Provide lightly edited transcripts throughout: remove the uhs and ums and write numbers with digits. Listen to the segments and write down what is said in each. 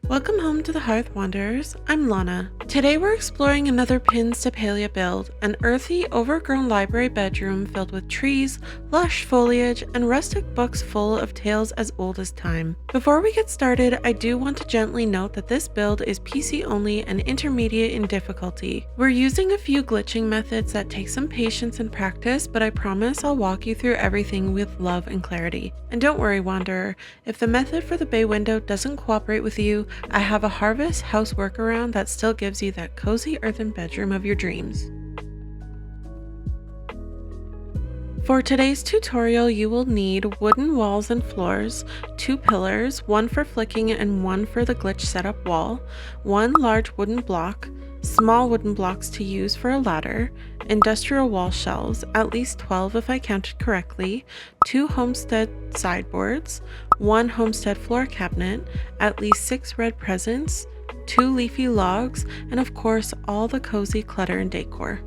Welcome home to the Hearth Wanderers. I'm Lana. Today we're exploring another Pins to Palia build, an earthy, overgrown library bedroom filled with trees, lush foliage, and rustic books full of tales as old as time. Before we get started, I do want to gently note that this build is PC only and intermediate in difficulty. We're using a few glitching methods that take some patience and practice, but I promise I'll walk you through everything with love and clarity. And don't worry, Wanderer, if the method for the bay window doesn't cooperate with you, I have a harvest house workaround that still gives you that cozy earthen bedroom of your dreams. For today's tutorial, you will need wooden walls and floors, 2 pillars, one for flicking and one for the glitch setup wall, 1 large wooden block, small wooden blocks to use for a ladder, industrial wall shelves, at least 12 if I counted correctly, 2 homestead sideboards, 1 homestead floor cabinet, at least 6 red presents, 2 leafy logs, and of course all the cozy clutter and decor.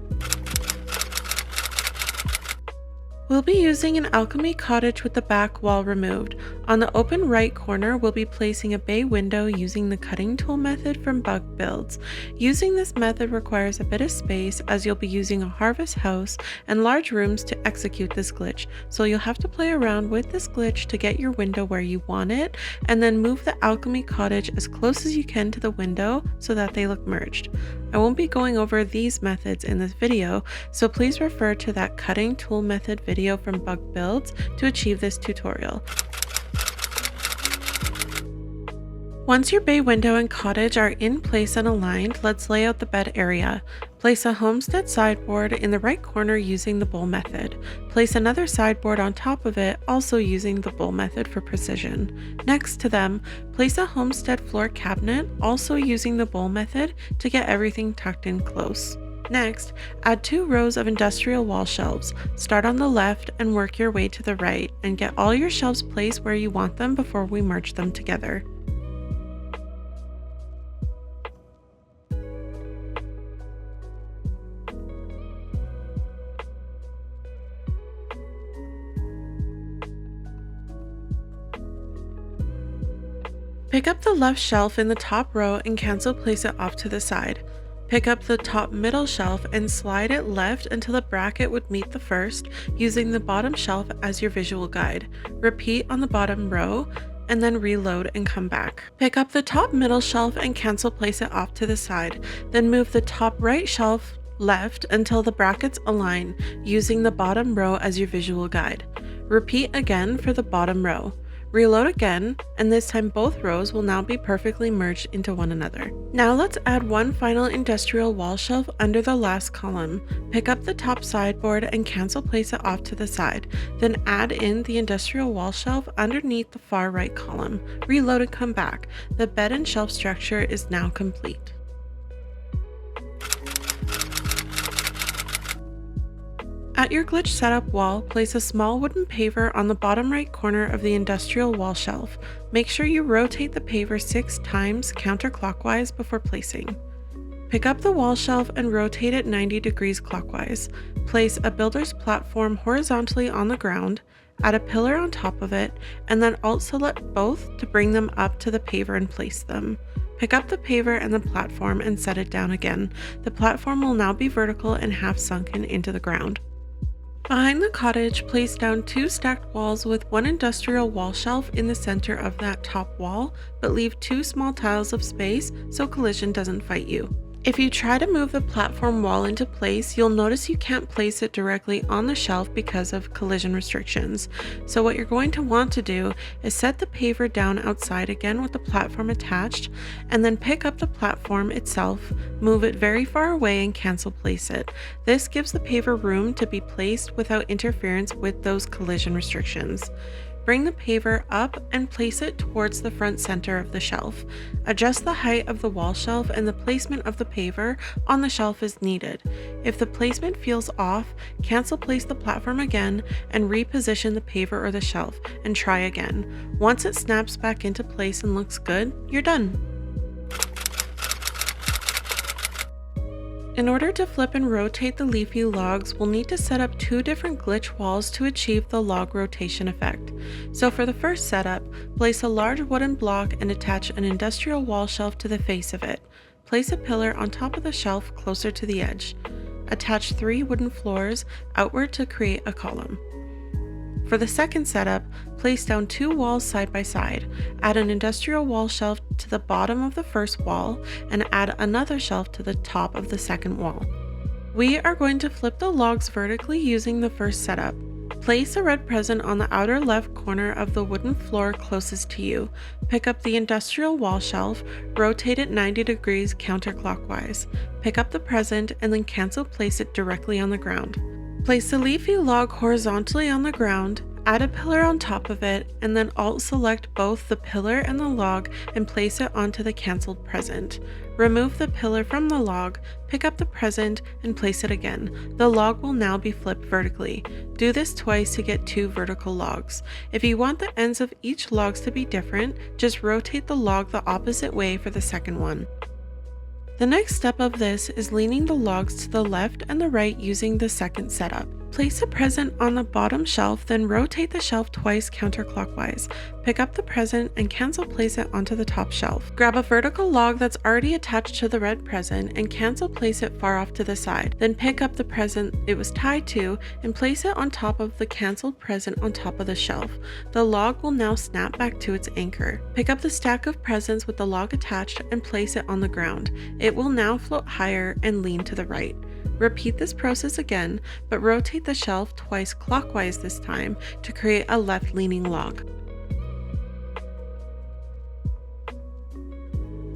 We'll be using an Alchemy cottage with the back wall removed. On the open right corner, we'll be placing a bay window using the cutting tool method from bug builds. Using this method requires a bit of space as you'll be using a harvest house and large rooms to execute this glitch, so you'll have to play around with this glitch to get your window where you want it, and then move the Alchemy cottage as close as you can to the window so that they look merged. I won't be going over these methods in this video, so please refer to that cutting tool method video from Bug Builds to achieve this tutorial. Once your bay window and cottage are in place and aligned, let's lay out the bed area. Place a homestead sideboard in the right corner using the bowl method. Place another sideboard on top of it, also using the bowl method for precision. Next to them, place a homestead floor cabinet, also using the bowl method to get everything tucked in close. Next, add 2 rows of industrial wall shelves. Start on the left and work your way to the right, and get all your shelves placed where you want them before we merge them together. Pick up the left shelf in the top row and cancel place it off to the side. Pick up the top middle shelf and slide it left until the bracket would meet the first, using the bottom shelf as your visual guide. Repeat on the bottom row, and then reload and come back. Pick up the top middle shelf and cancel place it off to the side. Then move the top right shelf left until the brackets align, using the bottom row as your visual guide. Repeat again for the bottom row. Reload again, and this time both rows will now be perfectly merged into one another. Now let's add 1 final industrial wall shelf under the last column. Pick up the top sideboard and cancel place it off to the side. Then add in the industrial wall shelf underneath the far right column. Reload and come back. The bed and shelf structure is now complete. At your glitch setup wall, place a small wooden paver on the bottom right corner of the industrial wall shelf. Make sure you rotate the paver 6 times counterclockwise before placing. Pick up the wall shelf and rotate it 90 degrees clockwise. Place a builder's platform horizontally on the ground, add a pillar on top of it, and then alt-select both to bring them up to the paver and place them. Pick up the paver and the platform and set it down again. The platform will now be vertical and half sunken into the ground. Behind the cottage, place down 2 stacked walls with 1 industrial wall shelf in the center of that top wall, but leave 2 small tiles of space so collision doesn't fight you. If you try to move the platform wall into place, you'll notice you can't place it directly on the shelf because of collision restrictions. So what you're going to want to do is set the paver down outside again with the platform attached, and then pick up the platform itself, move it very far away and cancel place it. This gives the paver room to be placed without interference with those collision restrictions. Bring the paver up and place it towards the front center of the shelf. Adjust the height of the wall shelf and the placement of the paver on the shelf as needed. If the placement feels off, cancel place the platform again and reposition the paver or the shelf and try again. Once it snaps back into place and looks good, you're done. In order to flip and rotate the leafy logs, we'll need to set up 2 different glitch walls to achieve the log rotation effect. So for the first setup, place a large wooden block and attach an industrial wall shelf to the face of it. Place a pillar on top of the shelf closer to the edge. Attach 3 wooden floors outward to create a column. For the second setup, place down 2 walls side by side. Add an industrial wall shelf to the bottom of the first wall and add another shelf to the top of the second wall. We are going to flip the logs vertically using the first setup. Place a red present on the outer left corner of the wooden floor closest to you. Pick up the industrial wall shelf, rotate it 90 degrees counterclockwise. Pick up the present and then cancel place it directly on the ground. Place the leafy log horizontally on the ground, add a pillar on top of it, and then alt-select both the pillar and the log and place it onto the cancelled present. Remove the pillar from the log, pick up the present, and place it again. The log will now be flipped vertically. Do this twice to get 2 vertical logs. If you want the ends of each logs to be different, just rotate the log the opposite way for the second one. The next step of this is leaning the logs to the left and the right using the second setup. Place a present on the bottom shelf, then rotate the shelf twice counterclockwise. Pick up the present and cancel place it onto the top shelf. Grab a vertical log that's already attached to the red present and cancel place it far off to the side. Then pick up the present it was tied to and place it on top of the canceled present on top of the shelf. The log will now snap back to its anchor. Pick up the stack of presents with the log attached and place it on the ground. It will now float higher and lean to the right. Repeat this process again, but rotate the shelf twice clockwise this time to create a left-leaning log.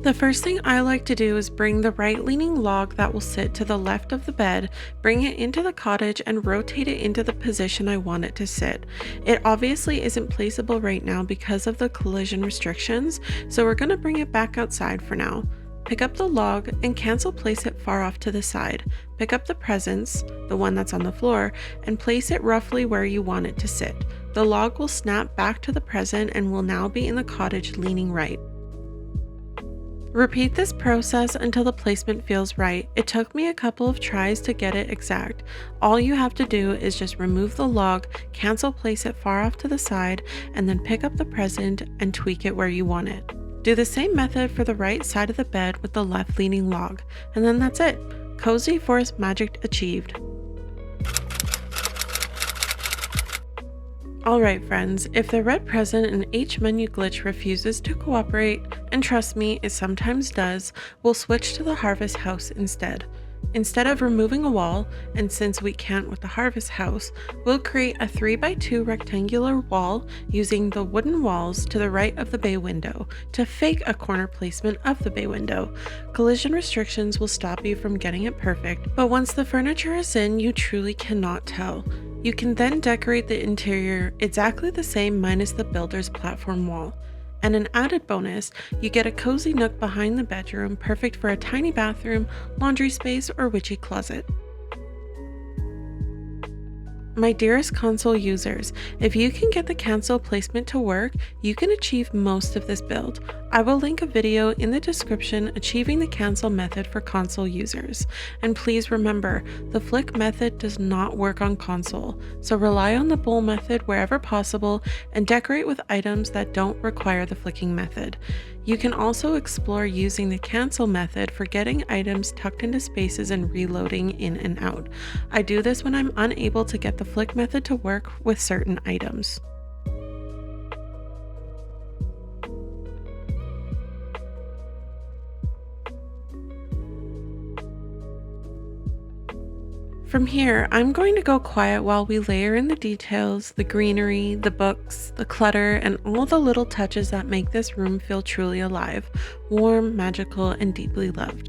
The first thing I like to do is bring the right-leaning log that will sit to the left of the bed, bring it into the cottage and rotate it into the position I want it to sit. It obviously isn't placeable right now because of the collision restrictions, so we're going to bring it back outside for now. Pick up the log and cancel place it far off to the side. Pick up the presents, the one that's on the floor, and place it roughly where you want it to sit. The log will snap back to the present and will now be in the cottage leaning right. Repeat this process until the placement feels right. It took me a couple of tries to get it exact. All you have to do is just remove the log, cancel place it far off to the side, and then pick up the present and tweak it where you want it. Do the same method for the right side of the bed with the left leaning log, and then that's it. Cozy forest magic achieved. Alright friends, if the red present in H menu glitch refuses to cooperate, and trust me, it sometimes does, we'll switch to the harvest house instead. Instead of removing a wall, and since we can't with the harvest house, we'll create a 3x2 rectangular wall using the wooden walls to the right of the bay window to fake a corner placement of the bay window. Collision restrictions will stop you from getting it perfect, but once the furniture is in, you truly cannot tell. You can then decorate the interior exactly the same minus the builder's platform wall. And an added bonus, you get a cozy nook behind the bedroom, perfect for a tiny bathroom, laundry space, or witchy closet. My dearest console users, if you can get the cancel placement to work, you can achieve most of this build. I will link a video in the description achieving the cancel method for console users. And please remember, the flick method does not work on console, so rely on the bowl method wherever possible and decorate with items that don't require the flicking method. You can also explore using the cancel method for getting items tucked into spaces and reloading in and out. I do this when I'm unable to get the flick method to work with certain items. From here, I'm going to go quiet while we layer in the details, the greenery, the books, the clutter, and all the little touches that make this room feel truly alive, warm, magical, and deeply loved.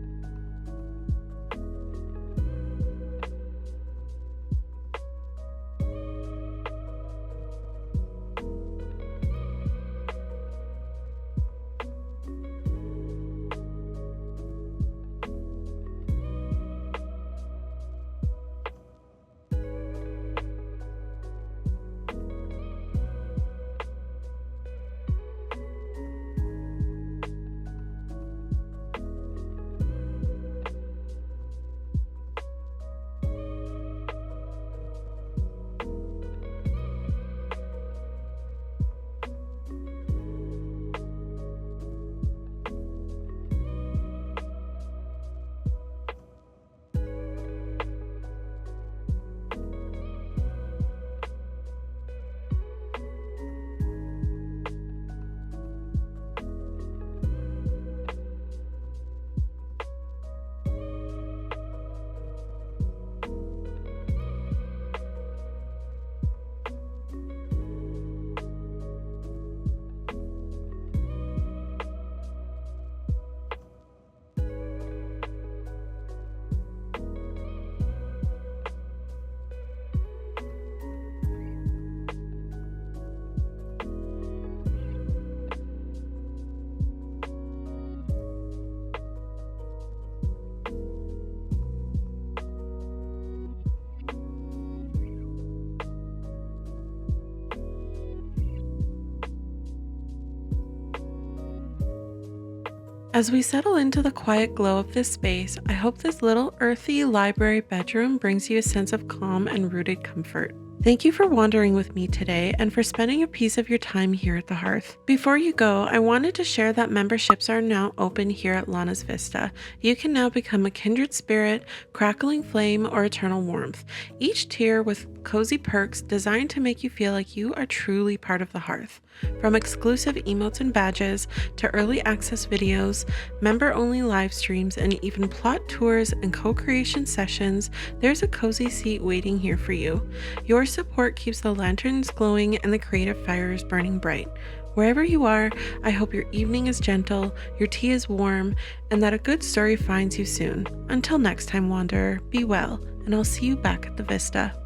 As we settle into the quiet glow of this space, I hope this little earthy library bedroom brings you a sense of calm and rooted comfort. Thank you for wandering with me today and for spending a piece of your time here at the hearth. Before you go, I wanted to share that memberships are now open here at Lana's Vista. You can now become a kindred spirit, crackling flame, or eternal warmth, each tier with cozy perks designed to make you feel like you are truly part of the hearth. From exclusive emotes and badges to early access videos, member-only live streams, and even plot tours and co-creation sessions, there's a cozy seat waiting here for you. Your support keeps the lanterns glowing and the creative fires burning bright. Wherever you are, I hope your evening is gentle, your tea is warm, and that a good story finds you soon. Until next time, Wanderer, be well, and I'll see you back at the Vista.